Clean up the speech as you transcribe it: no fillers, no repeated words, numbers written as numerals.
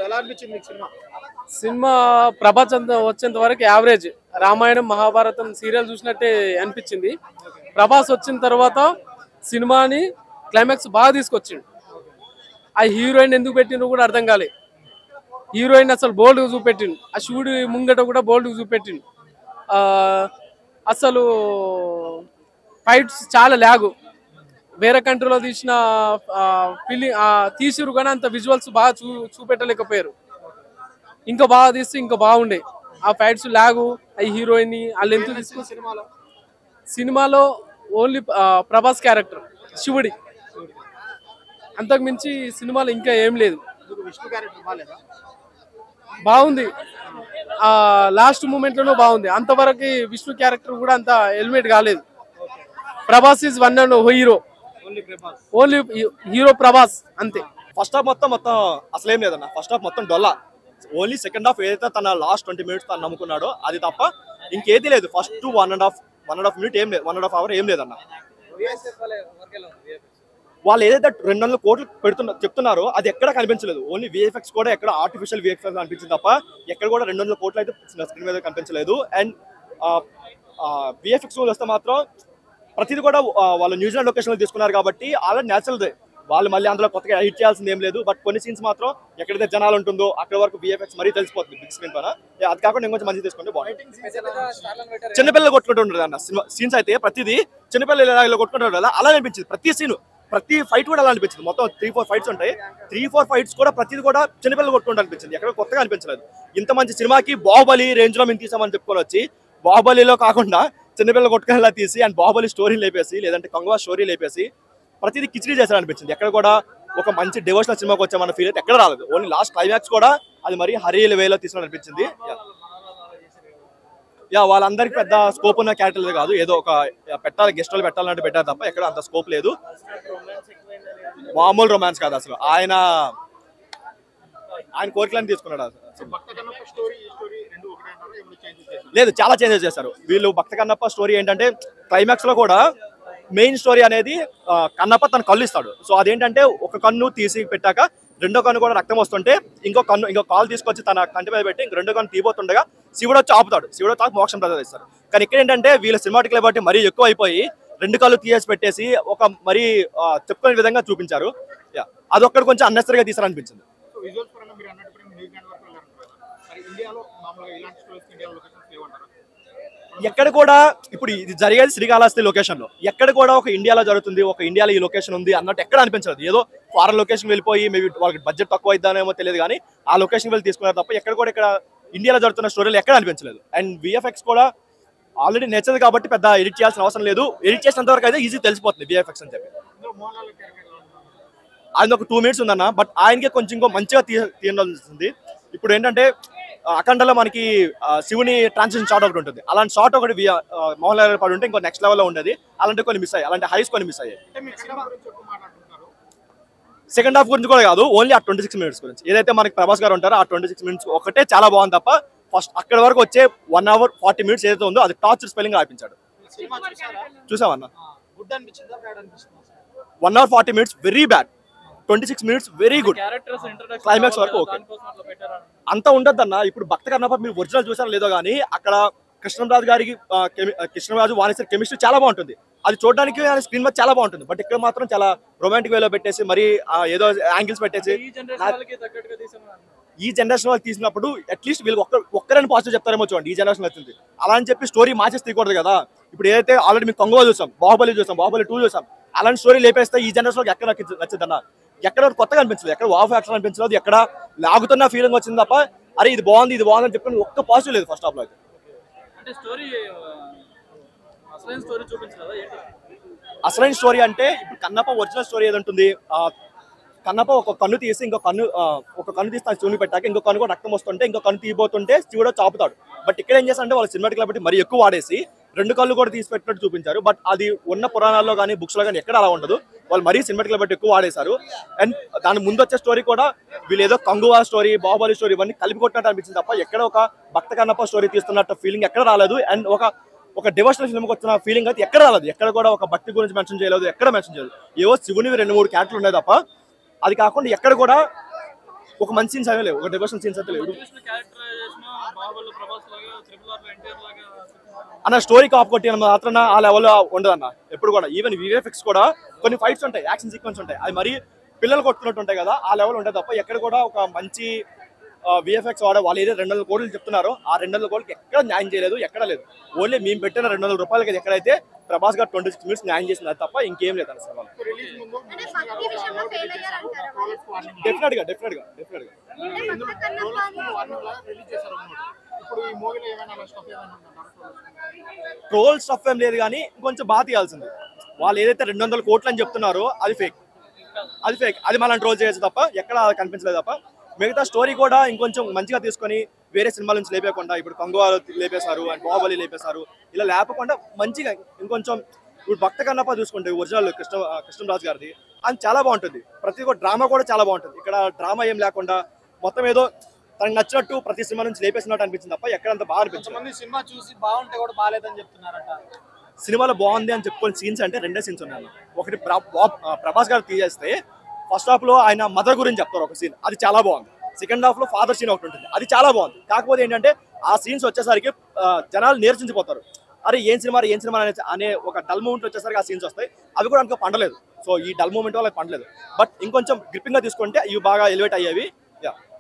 ఎలా అనిపించింది మీకు సినిమా? సినిమా ప్రపంచం వచ్చేంత వరకు యావరేజ్. రామాయణం మహాభారతం సీరియల్ చూసినట్టే అనిపించింది. ప్రభాస్ వచ్చిన తర్వాత సినిమాని క్లైమాక్స్ బాగా తీసుకొచ్చిండు. ఆ హీరోయిన్ ఎందుకు పెట్టిండ్రు కూడా అర్థం కాలే. హీరోయిన్ అసలు బోల్డ్గా చూపెట్టిండు. ఆ శివుడి ముంగట కూడా బోల్డ్గా చూపెట్టిండు. అసలు ఫైట్స్ చాలా లాగు. వేరే కంట్రీలో తీసిన ఫీలింగ్ తీసిరు కానీ అంత విజువల్స్ బాగా చూపెట్టలేకపోయారు. ఇంకా బాగా తీస్తే ఇంకా బాగుండే. ఆ ఫైట్స్ లాగు, ఆ హీరోయిన్ వాళ్ళు ఎంత తీసుకున్న సినిమాలో ఓన్లీ ప్రభాస్ క్యారెక్టర్ శివుడి, అంతకు మించి సినిమాలో ఇంకా ఏం లేదు. బాగుంది. లాస్ట్ మూమెంట్ లోనూ బాగుంది. అంతవరకు విష్ణు క్యారెక్టర్ కూడా అంత ఎలిమినేట్ కాలేదు. Prabhas is one and hero, only hero Prabhas అంతే. ఫస్ట్ హాఫ్ మొత్తం అసలు ఏం లేదన్న. ఫస్ట్ హాఫ్ మొత్తం డొల్లా. ఓన్లీ సెకండ్ హాఫ్ ఏదైతే తన లాస్ట్ 20 minutes తను నమ్ముకున్నాడో అది తప్ప ఇంకేది లేదు. ఫస్ట్ 1.5 minute ఏం లేదు, 1.5 hour ఏం లేదన్న. వాళ్ళు ఏదైతే 200 కోట్లు చెప్తున్నారో అది ఎక్కడ కనిపించలేదు. ఓన్లీ విఎఫ్ఎక్స్ కూడా ఎక్కడ ఆర్టిఫిషియల్ విఎఫ్ఎక్స్ కనిపించింది తప్ప ఎక్కడ కూడా 200 కోట్లు అయితే స్క్రీన్ మీద కనిపించలేదు. అండ్ విఎఫ్ఎక్స్ వస్తే మాత్రం ప్రతిది కూడా వాళ్ళు న్యూజిలాండ్ లొకేషన్ లో తీసుకున్నారు కాబట్టి ఆల్రెడీ న్యాచురల్దే. వాళ్ళు మళ్ళీ అందులో కొత్తగా ఎడిట్ చేయాల్సింది ఏం లేదు. బట్ కొన్ని సీన్స్ మాత్రం ఎక్కడైతే జనాలు ఉంటుందో అక్కడ వరకు విఎఫ్ఎక్స్ మరీ తెలిసిపోతుంది బిగ్ స్క్రీన్ పైన. అది కాకుండా ఇంకొంచెం మంచి తీసుకుంటే బాగుంటుంది. చిన్నపిల్లలు కొట్టుకుంటుంటారు అన్న సీన్స్ అయితే ప్రతిదీ చిన్నపిల్లలు ఇలా కొట్టుకుంటారు కదా, అలా అనిపించింది. ప్రతి ఫైట్ కూడా అలా అనిపించింది. మొత్తం 3-4 ఫైట్స్ ఉంటాయి. 3-4 ఫైట్స్ కూడా ప్రతిది కూడా చిన్నపిల్లలు కొట్టుకుంటూ అనిపించింది. ఎక్కడ కొత్తగా అనిపించలేదు. ఇంత మంచి సినిమాకి బాహుబలి రేంజ్ లో మేము తీసామని చెప్పుకొని వచ్చి బాహుబలిలో కాకుండా చిన్నపిల్లలు కొట్టుకునేలా తీసి అండ్ బాహుబలి స్టోరీ లేపేసి లేదంటే కంగువా స్టోరీ లేపేసి ప్రతిదీ కిచిడీ చేశారు అనిపించింది. ఎక్కడ కూడా ఒక మంచి డివోషనల్ సినిమాకి వచ్చామన్న ఫీల్ అయితే ఎక్కడ రాలేదు. ఓన్లీ లాస్ట్ క్లైమాక్స్ కూడా అది మరీ హరీల వేలో తీసుకుని అనిపించింది. వాళ్ళందరికీ పెద్ద స్కోప్ ఉన్న క్యారెక్టర్లు కాదు. ఏదో ఒక పెట్టాలి, గెస్ట్ వాళ్ళు పెట్టాలంటే పెట్టారు తప్ప ఎక్కడ అంత స్కోప్ లేదు. మామూలు రొమాన్స్ కాదు అసలు. ఆయన కోరికలను తీసుకున్నాడు అసలు. లేదు, చాలా చేంజెస్ చేశారు వీళ్ళు. భక్త కన్నప్ప స్టోరీ ఏంటంటే క్లైమాక్స్ లో కూడా మెయిన్ స్టోరీ అనేది కన్నప్ప తన కళ్ళు ఇస్తాడు. సో అదేంటంటే ఒక కన్ను తీసి పెట్టాక రెండో కన్ను కూడా రక్తం వస్తుంటే ఇంకో కాలు తీసుకొచ్చి తన కంటి మీద పెట్టి రెండో కన్ను తీయబోతుండగా శివుడు వచ్చి ఆపుతాడు. శివుడు వచ్చి మోక్షం ప్రదర్శిస్తాడు. కానీ ఇక్కడ ఏంటంటే వీళ్ళ సినిమాటిక్ బట్టి మరీ ఎక్కువ అయిపోయి 2 కళ్ళు తీసేసి పెట్టేసి ఒక మరీ చెప్పుకునే విధంగా చూపించారు. అదొక్కడు కొంచెం అన్నెసరీగా తీసారనిపించింది. ఎక్కడ కూడా ఇప్పుడు ఇది జరిగేది శ్రీకాళహస్తి లొకేషన్ లో, ఎక్కడ కూడా ఒక ఇండియాలో జరుగుతుంది, ఒక ఇండియాలో ఈ లొకేషన్ ఉంది అన్నట్టు ఎక్కడ అనిపించలేదు. ఏదో ఫారెన్ లొకేషన్ వెళ్ళిపోయి మేబీ వాళ్ళకి బడ్జెట్ తక్కువ అయిద్దానేమో తెలియదు కానీ ఆ లొకేషన్ వెళ్ళి తీసుకున్నారు తప్ప ఎక్కడ కూడా ఇక్కడ ఇండియాలో జరుగుతున్న స్టోరీలు ఎక్కడ అనిపించలేదు. అండ్ విఎఫ్ఎక్స్ కూడా ఆల్రెడీ నేర్చదు కాబట్టి పెద్ద ఎడిట్ చేయాల్సిన అవసరం లేదు. ఎడిట్ చేసినంత వరకు అయితే ఈజీ తెలిసిపోతుంది విఎఫ్ఎక్స్ అని చెప్పి. అది ఒక 2 minutes ఉందన్న. బట్ ఆయనకే కొంచెం ఇంకో మంచిగా తీయాల్సింది. ఇప్పుడు ఏంటంటే అఖండలో మనకి శివుని ట్రాన్సిషన్ షాట్ ఒకటి ఉంటుంది. అలాంటి షాట్ ఒకటి మోహన్ లాల్ పడి ఉంటే ఇంకో నెక్స్ట్ లెవెల్లో ఉండేది. అలాంటి కొన్ని మిస్ అయ్యాయి, అలాంటి హైస్ కొన్ని మిస్ అయ్యాయి. సెకండ్ హాఫ్ గురించి కూడా కాదు, ఓన్లీ ఆ 26 minutes గురించి. ఏదైతే మనకి ప్రభాస్ గారు ఉంటారో ఆ 26 minutes ఒకటే చాలా బాగుంది తప్ప ఫస్ట్ అక్కడ వరకు వచ్చే 1 hour 40 minutes ఏదైతే ఉందో అది టార్చర్ స్పెల్లింగ్ రాయించాడు. చూసామన్న 1 hour 40 minutes very bad, 26 minutes very good. Climax వరకు ఓకే. అంత ఉండద్దన్న. ఇప్పుడు భక్త కన్నప్ప మీరు ఒరిజినల్ చూసారో లేదో కానీ అక్కడ కృష్ణరాజు వాణిశ్రీ కెమిస్ట్రీ చాలా బాగుంటుంది. అది చూడడానికి స్క్రీన్ మీద చాలా బాగుంటుంది. బట్ ఇక్కడ మాత్రం చాలా రొమాంటిక్ వేలో పెట్టేసి మరి ఏదో యాంగిల్స్ పెట్టేసి ఈ జనరేషన్ వాళ్ళు తీసినప్పుడు అట్లీస్ట్ వీళ్ళు ఒక్కరైనా పాజిటివ్ చెప్తారేమో చూడండి. ఈ జనరేషన్ వచ్చింది అలా అని చెప్పి స్టోరీ మార్చేసి తీయకూడదు కదా. ఇప్పుడు ఏదైతే ఆల్రెడీ మీకు కంగువా చూసాం, బాహుబలి చూసాం, బాహుబలి 2 చూసాం, అలాంటి స్టోరీ లేపేస్తే ఈ జనరేషన్ ఎక్కడ నచ్చిందన్న. ఎక్కడ కొత్తగా అనిపించలేదు, ఎక్కడ వావ్ యాక్షన్ అనిపించలేదు, ఎక్కడ లాగుతున్న ఫీలింగ్ వచ్చింది తప్ప అరే ఇది బాగుంది అని చెప్పి ఒక్క పాజిటివ్ లేదు ఫస్ట్ హాఫ్ లో అయితే. అసలైన స్టోరీ అంటే ఇప్పుడు కన్నప్ప ఒరిజినల్ స్టోరీ ఏది ఉంటుంది, కన్నప్ప ఒక కన్ను తీసి ఒక కన్ను తీసి శివుని పెట్టాక ఇంకో కన్ను కూడా రక్తం వస్తుంటే ఇంకో కన్ను తీయబోతుంటే శివుడు చాపుతాడు. బట్ ఇక్కడ ఏం చేస్తారంటే వాళ్ళు సినిమాటిక్ కాబట్టి మరి ఎక్కువ వాడేసి 2 కళ్ళు కూడా తీసి పెట్టినట్టు చూపించారు. బట్ అది ఉన్న పురాణాల్లో కానీ బుక్స్ లో కానీ ఎక్కడ అలా ఉండదు. వాళ్ళు మరీ సినిమాటిక్ బట్టి ఎక్కువ వాడేశారు. అండ్ దాని ముందు వచ్చే స్టోరీ కూడా వీళ్ళు ఏదో కంగువా స్టోరీ, బాహుబలి స్టోరీ ఇవన్నీ కలిపి కొట్టినట్టు అనిపించింది తప్ప ఎక్కడ ఒక భక్త కన్నప్ప స్టోరీ తీస్తున్నట్టు ఫీలింగ్ ఎక్కడ రాలేదు. అండ్ ఒక డివోషనల్ ఫిల్మ్కి వచ్చిన ఫీలింగ్ అయితే ఎక్కడ రాలేదు. ఎక్కడ కూడా ఒక భక్తి గురించి మెన్షన్ చేయలేదు, ఎక్కడ మెన్షన్ చేయలేదు. ఏవో శివుని 2-3 క్యారెక్టర్లు ఉన్నాయి తప్ప అది కాకుండా ఎక్కడ కూడా ఒక మంచి సీన్స్ అవి లేవు, ఒక డివోషనల్ సీన్స్ అయితే లేవు. అన్న స్టోరీ కాప్ కొట్టి మాత్రం ఆ లెవెల్లో ఉండదన్న ఎప్పుడు కూడా. ఈవెన్ విఎఫ్ఎక్స్ కూడా కొన్ని ఫైట్స్ ఉంటాయి, యాక్షన్ సీక్వెన్స్ ఉంటాయి, అది మరి పిల్లలు కొట్టుకున్నట్టు ఉంటాయి కదా, ఆ లెవెల్ ఉంటుంది తప్ప ఎక్కడ కూడా ఒక మంచి విఎఫ్ఎక్స్ వాడే వాళ్ళు ఏదో 200 కోట్లు చెప్తున్నారు, ఆ 200 కోట్లకి ఎక్కడ న్యాయం చేయలేదు, ఎక్కడ లేదు. ఓన్లీ మేము పెట్టిన 200 రూపాయలకి ఎక్కడైతే ప్రభాస్ గారు 26 మినిట్స్ న్యాయం చేసింది అది తప్ప ఇంకేం లేదు అన్న సినిమాలో. డెఫినెట్ గా ట్రోల్ స్టఫ్ ఏం లేదు కానీ కొంచెం బాగా తీయాల్సింది. వాళ్ళు ఏదైతే 200 కోట్లు అని చెప్తున్నారో అది ఫేక్, అది మనం ట్రోల్ చేయొచ్చు తప్ప ఎక్కడ కనిపించలేదు తప్ప. మిగతా స్టోరీ కూడా ఇంకొంచెం మంచిగా తీసుకొని వేరే సినిమాల నుంచి లేపేయకుండా, ఇప్పుడు కంగువాలు లేపేశారు అండ్ బాహుబలి లేపేశారు, ఇలా లేపకుండా మంచిగా ఇంకొంచెం ఇప్పుడు భక్త కన్నప్ప చూసుకుంటే ఒరిజినల్ కృష్ణరాజు గారిది అది చాలా బాగుంటుంది. ప్రతి ఒక్క డ్రామా కూడా చాలా బాగుంటుంది. ఇక్కడ డ్రామా ఏం లేకుండా మొత్తం ఏదో తనకు నచ్చినట్టు ప్రతి సినిమా నుంచి లేపేసినట్టు అనిపించింది తప్ప ఎక్కడంత బాగా అనిపించింది. సినిమా చూసి బాగుంటే కూడా బాగాలేదని చెప్తున్నారట. సినిమాలో బాగుంది అని చెప్పుకునే సీన్స్ అంటే 2 సీన్స్ ఉన్నాయి. ఒకటి ప్రభాస్ గారు తీసేస్తే ఫస్ట్ హాఫ్ లో ఆయన మదర్ గురించి చెప్తారు ఒక సీన్, అది చాలా బాగుంది. సెకండ్ హాఫ్ లో ఫాదర్ సీన్ ఒకటి ఉంటుంది, అది చాలా బాగుంది. కాకపోతే ఏంటంటే ఆ సీన్స్ వచ్చేసరికి జనాలు నీరసించిపోతారు. అరే ఏం సినిమా అనే ఒక డల్ మూమెంట్ వచ్చేసరికి ఆ సీన్స్ వస్తాయి, అవి కూడా అనుకో పండలేదు. సో ఈ డల్ మూమెంట్ వల్ల పండలేదు, బట్ ఇంకొంచెం గ్రిప్పింగ్ గా తీసుకుంటే ఇవి బాగా ఎలివేట్ అయ్యేవి.